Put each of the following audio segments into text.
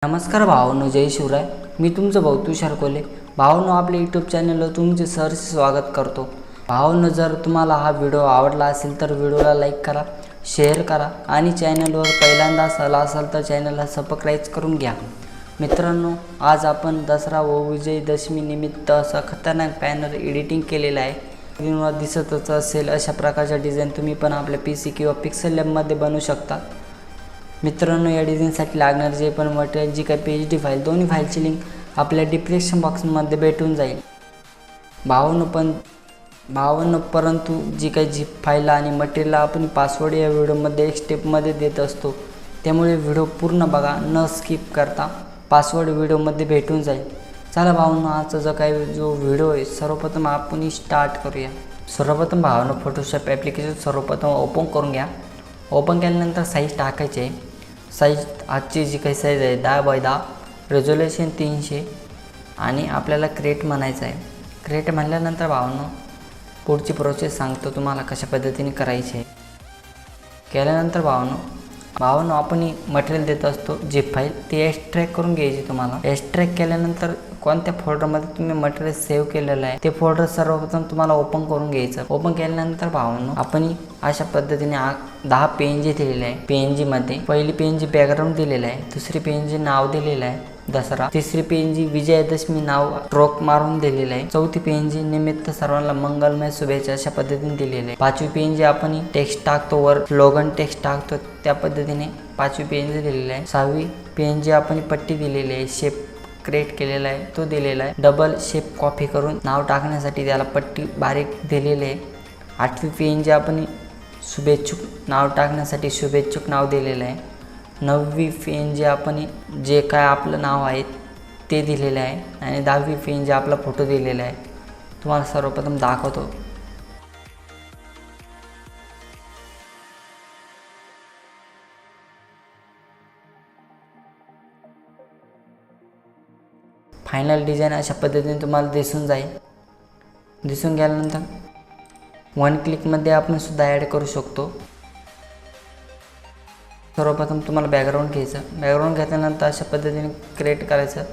नमस्कार भावांनो, जय शिवराय. मी तुमचं भाऊ तुषार कोले. भावांनो, आपल्या यूट्यूब चॅनलवर तुमचे सहर्ष स्वागत करतो. भावांनो, जर तुम्हाला हा व्हिडिओ आवडला असेल तर व्हिडिओला लाईक करा, शेअर करा आणि चॅनलवर पहिल्यांदा आला असाल तर चॅनलला सबस्क्राईब करून घ्या. मित्रांनो, आज आपण दसरा व विजयदशमी निमित्त असा खतरनाक बॅनर एडिटिंग केलेला आहे. स्क्रीनवर दिसतच असेल अशा प्रकारच्या डिझाईन तुम्ही पण आपल्या PC किंवा पिक्सेल लॅबमध्ये बनवू शकता. मित्रांनो, या डिझाईनसाठी लागणारे जे पण मटेरियल, जी काही PHD फाईल, दोन्ही फाईलची लिंक आपल्या डिस्क्रिप्शन बॉक्समध्ये भेटून जाईल. भावांनो, परंतु जी काही झिप फाईल आणि मटेरियल आपण पासवर्ड या व्हिडिओमध्ये एक स्टेपमध्ये देत असतो, त्यामुळे व्हिडिओ पूर्ण बघा, न स्किप करता. पासवर्ड व्हिडिओमध्ये भेटून जाईल. चला भावांनो, आजचा जो व्हिडिओ आहे सर्वप्रथम आपण स्टार्ट करूया. सर्वप्रथम भावांनो, फोटोशॉप ॲप्लिकेशन सर्वप्रथम ओपन करून घ्या. ओपन केल्यानंतर साईज टाकायची आहे. साईज आजची जी काही साईज आहे 10x10, रेझोल्युशन 300 आणि आपल्याला क्रिएट म्हणायचं आहे. क्रिएट म्हणल्यानंतर भावांनो, पुढची प्रोसेस सांगतो तुम्हाला कशा पद्धतीने करायची आहे. केल्यानंतर भावांनो आपण मटेरियल देत असतो झिप फाईल, ती एक्स्ट्रॅक्ट करून घ्यायची. तुम्हाला एक्स्ट्रॅक्ट केल्यानंतर कोणत्या फोल्डरमध्ये तुम्ही मटेरियल सेव्ह केलेलं आहे ते फोल्डर सर्वप्रथम तुम्हाला ओपन करून घ्यायचं. ओपन केल्यानंतर भावांनो, आपण अशा पद्धतीने 10 PNG दिलेले आहे. PNG मध्ये पहिली PNG बॅकग्राऊंड दिलेलं आहे, दुसरी PNG नाव दिलेलं आहे दसरा, तिसरी PNG विजयादशमी नाव स्ट्रोक मारून दिलेलं आहे, चौथी PNG निमित्त सर्वांना मंगलमय शुभेच्छा अशा पद्धतीने दिलेले आहे. पाचवी PNG आपण टेक्स्ट टाकतो, वर स्लोगन टेक्स्ट टाकतो, त्या पद्धतीने पाचवी PNG दिलेली आहे. सहावी PNG आपण पट्टी दिलेली आहे, शेप क्रिएट केलेला आहे तो दिलेला आहे. डबल शेप कॉपी करून नाव टाकण्यासाठी त्याला पट्टी बारीक दिलेली आहे. आठवी PNG आपण शुभेच्छुक नाव टाकण्यासाठी शुभेच्छुक नाव दिलेलं आहे. 9वी PNG आपण जे काय आपलं नाव आहे ते दिलेलं आहे आणि 10वी PNG आपला फोटो दिलेला आहे. तुम्हाला सर्वप्रथम दाखवतो. फायनल डिझाईन अशा पद्धतीने तुम्हाला दिसून जाईल. दिसून गेल्यानंतर वन क्लिकमध्ये आपण सुद्धा ॲड करू शकतो. सर्वप्रथम तुम्हाला बॅकग्राऊंड घ्यायचं. बॅकग्राऊंड घेतल्यानंतर अशा पद्धतीने क्रिएट करायचं,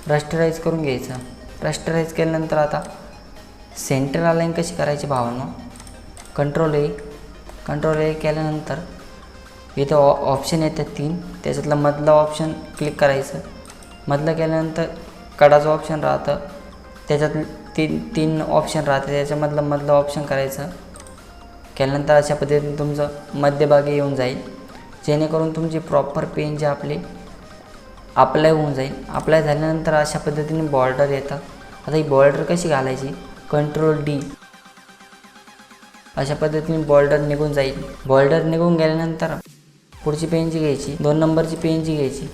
रस्टराईज करून घ्यायचं. रस्टराईज केल्यानंतर आता सेंटर अलाइन कशी करायची भावांनो, कंट्रोल ए केल्यानंतर इथं ऑप्शन येतात 3, त्याच्यातलं मधलं ऑप्शन क्लिक करायचं. मधलं केल्यानंतर कडाचं ऑप्शन राहतं, त्याच्यात तीन ऑप्शन राहते, त्याच्यामधलं मधलं ऑप्शन करायचं. केल्यानंतर अशा पद्धतीने तुमचं मध्यभागी येऊन जाईल, जेणेकरून तुमची प्रॉपर PNG आपली अप्लाय होऊन जाईल. अप्लाय झाल्यानंतर अशा पद्धतीने बॉर्डर येतात. आता ही बॉर्डर कशी घालायची, कंट्रोल D, अशा पद्धतीने बॉर्डर निघून जाईल. बॉर्डर निघून गेल्यानंतर पुढची PNG घ्यायची, 2 नंबरची PNG घ्यायची.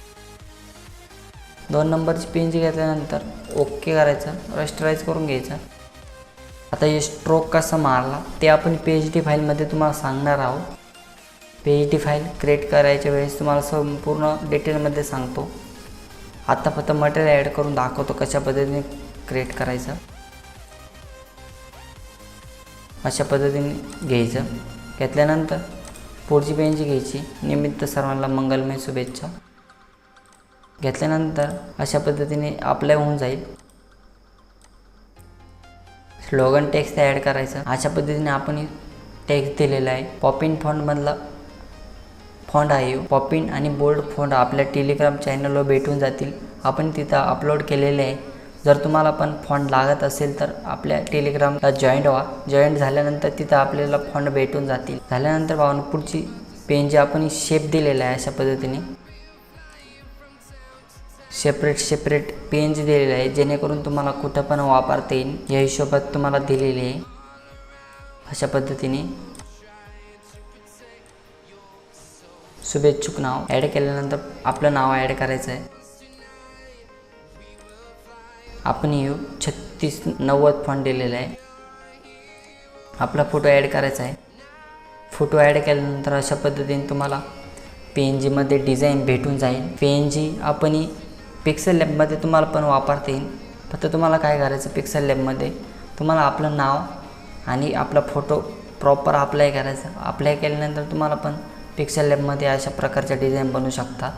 2 नंबरची PNG घेतल्यानंतर ओके करायचं, रस्टराईज करून घ्यायचं. आता हे स्ट्रोक कसा मारला ते आपण PHD फाईलमध्ये तुम्हाला सांगणार आहोत. PHD फाईल क्रिएट करायच्या वेळेस तुम्हाला संपूर्ण डिटेलमध्ये सांगतो. आता फक्त मटेरियल ॲड करून दाखवतो कशा पद्धतीने क्रिएट करायचं. अशा पद्धतीने घ्यायचं. घेतल्यानंतर पुढची PNG घ्यायची, निमित्त सर्वांना मंगलमय शुभेच्छा. घेतल्यानंतर अशा पद्धतीने अप्लाय होऊन जाईल. स्लोगन टेक्स्ट ॲड करायचं. अशा पद्धतीने आपण टेक्स्ट दिलेला आहे. पॉपिन फॉन्टमधला फॉन्ट आहे. पॉपिन आणि बोल्ड फॉन्ट आपल्या टेलिग्राम चॅनलवर भेटून जातील, आपण तिथं अपलोड केलेले आहे. जर तुम्हाला पण फॉन्ट लागत असेल तर आपल्या टेलिग्रामला जॉईंट व्हा. जॉईंट झाल्यानंतर तिथं आपल्याला फॉन्ट भेटून जातील. झाल्यानंतर भावांनो, पुढची PNG आपण शेप दिलेला आहे. अशा पद्धतीने सेपरेट PNG दिलेलं आहे, जेणेकरून तुम्हाला कुठं पण वापरता येईल या हिशोबात तुम्हाला दिलेली आहे. अशा पद्धतीने शुभेच्छुक नाव ॲड केल्यानंतर आपलं नाव ॲड करायचं आहे. आपण 3690 फॉन्ट दिलेला आहे. आपला फोटो ॲड करायचा आहे. फोटो ॲड केल्यानंतर अशा पद्धतीने तुम्हाला PNG मध्ये डिझाईन भेटून जाईल. PNG आपण पिक्सेल लॅबमध्ये तुम्हाला पण वापरता येईल. फक्त तुम्हाला काय करायचं, पिक्सेल लॅबमध्ये तुम्हाला आपलं नाव आणि आपला फोटो प्रॉपर अप्लाय करायचं. अप्लाय केल्यानंतर तुम्हाला पण पिक्सेल लॅबमध्ये अशा प्रकारच्या डिझाईन बनवू शकता.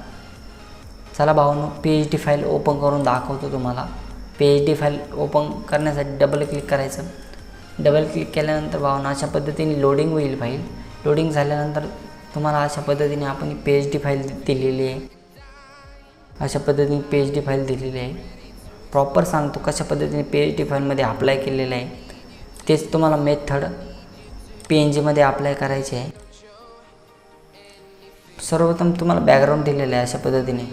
चला भावांनो, PHD फाईल ओपन करून दाखवतो तुम्हाला. PHD फाईल ओपन करण्यासाठी डबल क्लिक करायचं. डबल क्लिक केल्यानंतर भावांनो अशा पद्धतीने लोडिंग होईल फाईल. लोडिंग झाल्यानंतर तुम्हाला अशा पद्धतीने आपण PHD फाईल दिलेली आहे. अशा पद्धतीने PHD फाईल दिलेली आहे. प्रॉपर सांगतो कशा पद्धतीने PHD फाईलमध्ये अप्लाय केलेलं आहे. तेच तुम्हाला मेथड PNGमध्ये अप्लाय करायचे आहे. सर्वप्रथम तुम्हाला बॅकग्राऊंड दिलेलं आहे अशा पद्धतीने.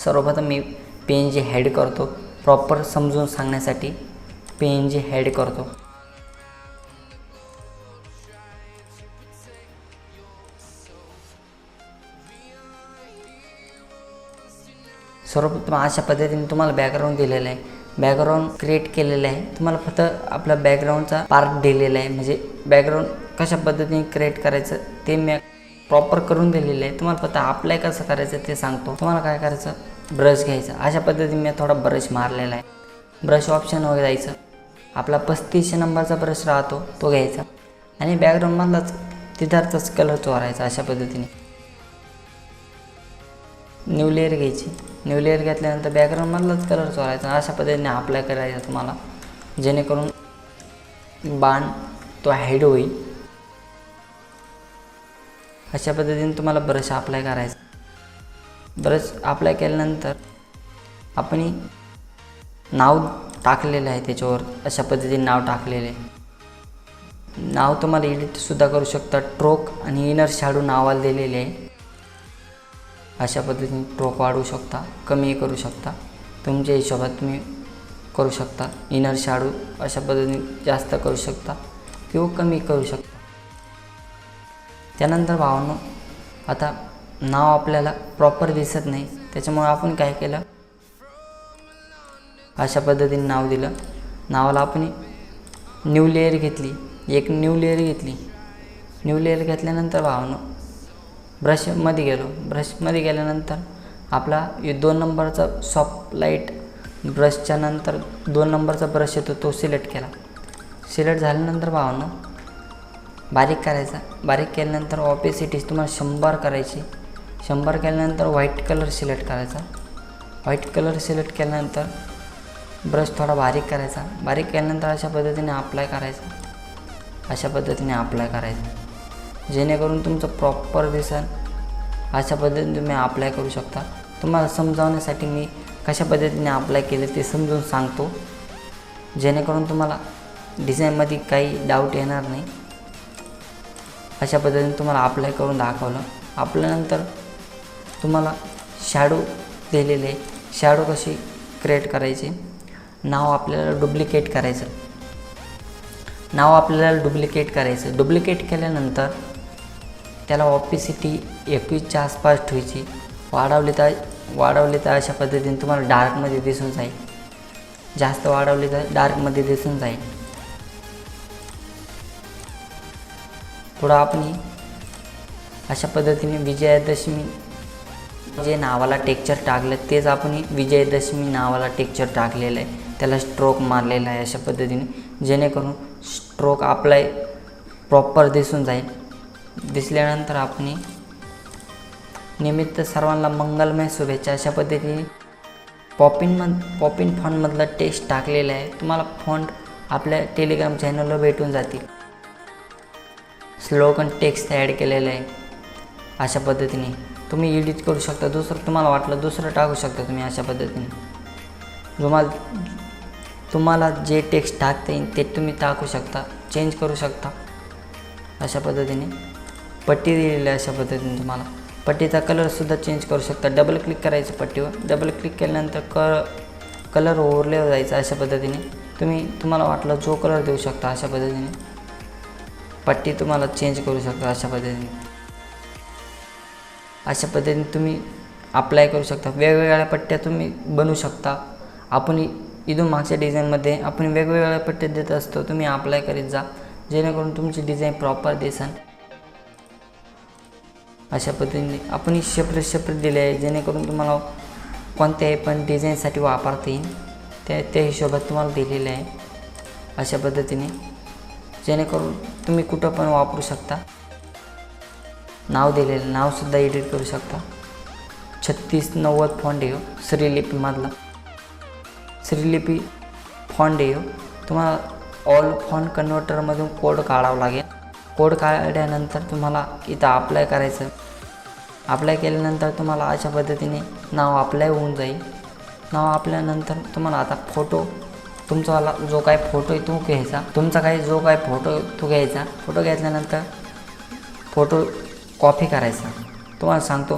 सर्वप्रथम मी PNG हेड करतो. प्रॉपर समजून सांगण्यासाठी PNG हेड करतो. सर्वप्रथम अशा पद्धतीने तुम्हाला बॅकग्राऊंड दिलेलं आहे. बॅकग्राऊंड क्रिएट केलेलं आहे. तुम्हाला फक्त आपला बॅकग्राऊंडचा पार्ट दिलेला आहे. म्हणजे बॅकग्राऊंड कशा पद्धतीने क्रिएट करायचं ते मी प्रॉपर करून दिलेलं आहे. तुम्हाला फक्त अप्लाय कसं करायचं ते सांगतो. तुम्हाला काय करायचं, ब्रश घ्यायचा. अशा पद्धतीने मी थोडा ब्रश मारलेला आहे. ब्रश ऑप्शनवर जायचं. आपला 35 नंबरचा ब्रश राहतो तो घ्यायचा आणि बॅकग्राऊंडमधलाच तिथारचाच कलर चोरायचा. अशा पद्धतीने न्यू लेअर घ्यायची. न्यू लेअर घेतल्यानंतर बॅकग्राऊंडमधलाच कलर चोरायचा. अशा पद्धतीने अप्लाय करायचा तुम्हाला, जेणेकरून बाण तो हाईड होईल. अशा पद्धतीने तुम्हाला ब्रश अप्लाय करायचा. ब्रश अप्लाय केल्यानंतर आपण नाव टाकलेलं आहे त्याच्यावर. अशा पद्धतीने नाव टाकलेले आहे. नाव तुम्हाला एडिटसुद्धा करू शकता. ट्रोक आणि इनर शॅडो नावाला दिलेले आहे. अशा पद्धतीने ट्रोक वाढवू शकता, कमी करू शकता. तुमच्या हिशोबात तुम्ही करू शकता. इनर शॅडो अशा पद्धतीने जास्त करू शकता किंवा कमी करू शकता. त्यानंतर भावांनो, आता नाव आपल्याला प्रॉपर दिसत नाही, त्याच्यामुळे आपण काय केलं, अशा पद्धतीने नाव दिलं. नावाला आपण न्यू लेअर घेतली. एक न्यू लेअर घेतली. न्यू लेअर घेतल्यानंतर भावांनो ब्रशमध्ये गेलो. ब्रशमध्ये गेल्यानंतर आपला 2 नंबरचा सॉफ्ट लाईट ब्रशच्या नंतर 2 नंबरचा ब्रश येतो तो सिलेक्ट केला. सिलेक्ट झाल्यानंतर भावांनो बारीक करायचा. बारीक केल्यानंतर ऑपेसिटी तुम्हाला 100 करायची. 100 केल्यानंतर व्हाईट कलर सिलेक्ट करायचा. व्हाईट कलर सिलेक्ट केल्यानंतर ब्रश थोडा बारीक करायचा. बारीक केल्यानंतर अशा पद्धतीने अप्लाय करायचा. अशा पद्धतीने अप्लाय करायचं, जेणेकरून तुमचं प्रॉपर दिसेल. अशा पद्धतीने तुम्ही अप्लाय करू शकता. तुम्हाला समजावण्यासाठी मी कशा पद्धतीने अप्लाय केलं ते समजून सांगतो, जेणेकरून तुम्हाला डिझाईनमध्ये काही डाऊट येणार नाही. अशा पद्धतीने तुम्हाला अप्लाय करून दाखवलं. आपल्यानंतर तुम्हाला शॅडो दिलेले. शॅडो कशी क्रिएट करायची, नाव आपल्याला डुप्लिकेट करायचं. नाव आपल्याला डुप्लिकेट करायचं. डुप्लिकेट केल्यानंतर त्याला ऑपेसिटी 21च्या आसपास ठेवायची. वाढवली तर अशा पद्धतीने तुम्हाला डार्कमध्ये दिसून जाईल. जास्त वाढवली तर डार्कमध्ये दिसून जाईल. पुढं आपण अशा पद्धतीने विजयादशमी जे नावाला टेक्चर टाकलं तेच आपण विजयादशमी नावाला टेक्चर टाकलेलं आहे. त्याला स्ट्रोक मारलेला आहे अशा पद्धतीने, जेणेकरून स्ट्रोक अप्लाय प्रॉपर दिसून जाईल. दिसल्यानंतर आपण निमित्त सर्वांना मंगलमय शुभेच्छा अशा पद्धतीने पॉपिन फॉन्टमधला टेक्स्ट टाकलेला आहे. तुम्हाला फॉन्ट आपल्या टेलिग्राम चॅनलवर भेटून जातील. स्लोगन टेक्स्ट ॲड केलेलं आहे. अशा पद्धतीने तुम्ही एडिट करू शकता. दुसरं तुम्हाला वाटलं दुसरं टाकू शकता तुम्ही. अशा पद्धतीने तुम्हाला जे टेक्स्ट टाकता येईल ते तुम्ही टाकू शकता, चेंज करू शकता. अशा पद्धतीने पट्टी दिलेली आहे. अशा पद्धतीने तुम्हाला पट्टीचा कलरसुद्धा चेंज करू शकता. डबल क्लिक करायचं पट्टीवर. डबल क्लिक केल्यानंतर कलर ओव्हरलेवर जायचं. अशा पद्धतीने तुम्हाला वाटलं जो कलर देऊ शकता. अशा पद्धतीने पट्टी तुम्हाला चेंज करू शकता. अशा पद्धतीने तुम्ही अप्लाय करू शकता. वेगवेगळ्या पट्ट्या तुम्ही बनवू शकता. आपण इथून मागच्या डिझाईनमध्ये आपण वेगवेगळ्या पट्ट्या देत असतो. तुम्ही अप्लाय करीत जा, जेणेकरून तुमची डिझाईन प्रॉपर दिसेल. अशा पद्धतीने आपण सेपरेट दिले आहे, जेणेकरून तुम्हाला कोणत्याही पण डिझाईनसाठी वापरता येईल. त्या हिशोबात तुम्हाला दिलेले आहे. अशा पद्धतीने जेणेकरून तुम्ही कुठं पण वापरू शकता. नाव दिलेलं नावसुद्धा एडिट करू शकता. 3690 फॉन्ट आहे श्रीलिपीमधला. श्रीलिपी फॉन्ट आहे. तुम्हाला ऑल फॉन्ट कन्वर्टरमधून कोड काढावा लागेल. कोड काढल्यानंतर तुम्हाला इथं अप्लाय करायचं. अप्लाय केल्यानंतर तुम्हाला अशा पद्धतीने नाव अप्लाय होऊन जाईल. नाव अप्लायनंतर तुम्हाला आता फोटो, तुमचावाला जो काय फोटो आहे तो घ्यायचा. तुमचा काही जो काय फोटो तो घ्यायचा. फोटो घेतल्यानंतर फोटो कॉपी करायचा. तुम्हाला सांगतो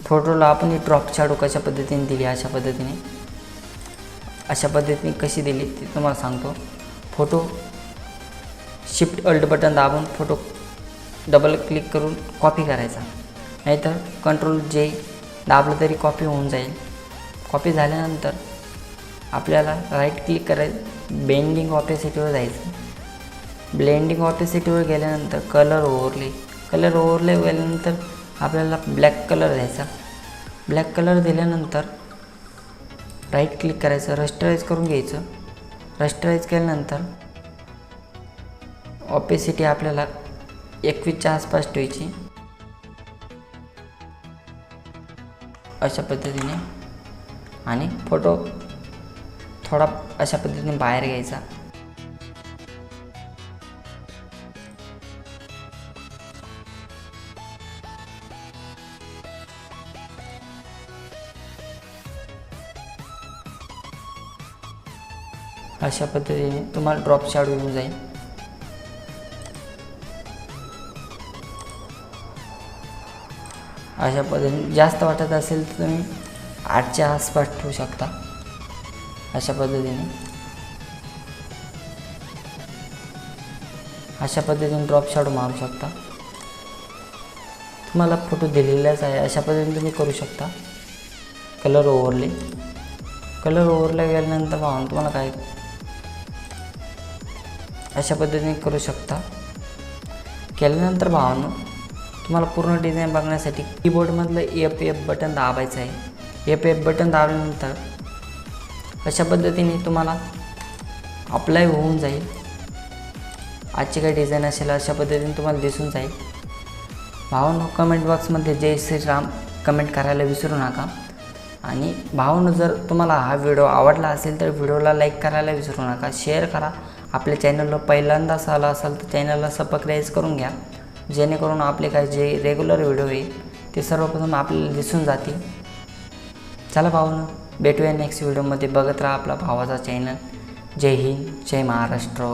फोटोला आपण ड्रॉप शॅडो कशा पद्धतीने दिली. अशा पद्धतीने कशी दिली ते तुम्हाला सांगतो. फोटो शिफ्ट अल्ट बटन दाबून फोटो डबल क्लिक करून कॉपी करायचा, नाहीतर कंट्रोल जे दाबलं तरी कॉपी होऊन जाईल. कॉपी झाल्यानंतर आपल्याला राईट क्लिक करायचं, बेंडिंग ऑपेसिटीवर जायचं. ब्लेंडिंग ऑपेसिटीवर गेल्यानंतर कलर ओव्हरले गेल्यानंतर आपल्याला ब्लॅक कलर द्यायचा. ब्लॅक कलर दिल्यानंतर राईट क्लिक करायचं, रस्टराईज करून घ्यायचं. रस्टराईज केल्यानंतर ऑपेसिटी आपल्याला 21च्या आसपास ठेवायची. अशा पद्धतीने आणि फोटो थोडा अशा पद्धतीने बाहेर घ्यायचा. अशा पद्धतीने तुम्हाला ड्रॉप शॅडो येऊन जाईल. अशा पद्धतीने जास्त वाटत असेल तर तुम्ही 8च्या आसपास ठेवू शकता. अशा पद्धतीने ड्रॉप शॅडो मारू शकता. तुम्हाला फोटो दिलेलाच आहे, अशा पद्धतीने तुम्ही करू शकता. कलर ओव्हरले गेल्यानंतर पाहून तुम्हाला काय अशा पद्धतीने करू शकता. केल्यानंतर भावांनो तुम्हाला पूर्ण डिझाईन बघण्यासाठी कीबोर्डमधलं F बटन दाबायचं आहे. F बटन दाबल्यानंतर अशा पद्धतीने तुम्हाला अप्लाय होऊन जाईल. आजची काही डिझाईन असेल अशा पद्धतीने तुम्हाला दिसून जाईल. भावांनो कमेंट बॉक्समध्ये जय श्रीराम कमेंट करायला विसरू नका. आणि भावांनो जर तुम्हाला हा व्हिडिओ आवडला असेल तर व्हिडिओला लाईक करायला विसरू नका. शेअर करा. आपल्या चॅनलला पहिल्यांदाच आला असाल तर चॅनलला सबस्क्राईब करून घ्या, जेणेकरून आपले काही जे रेग्युलर व्हिडिओ आहे ते सर्वप्रथम आपल्याला दिसून जातील. चला भावांनो भेटूया नेक्स्ट व्हिडिओमध्ये. बघत राहा आपला भावाचा चॅनल. जय हिंद, जय महाराष्ट्र.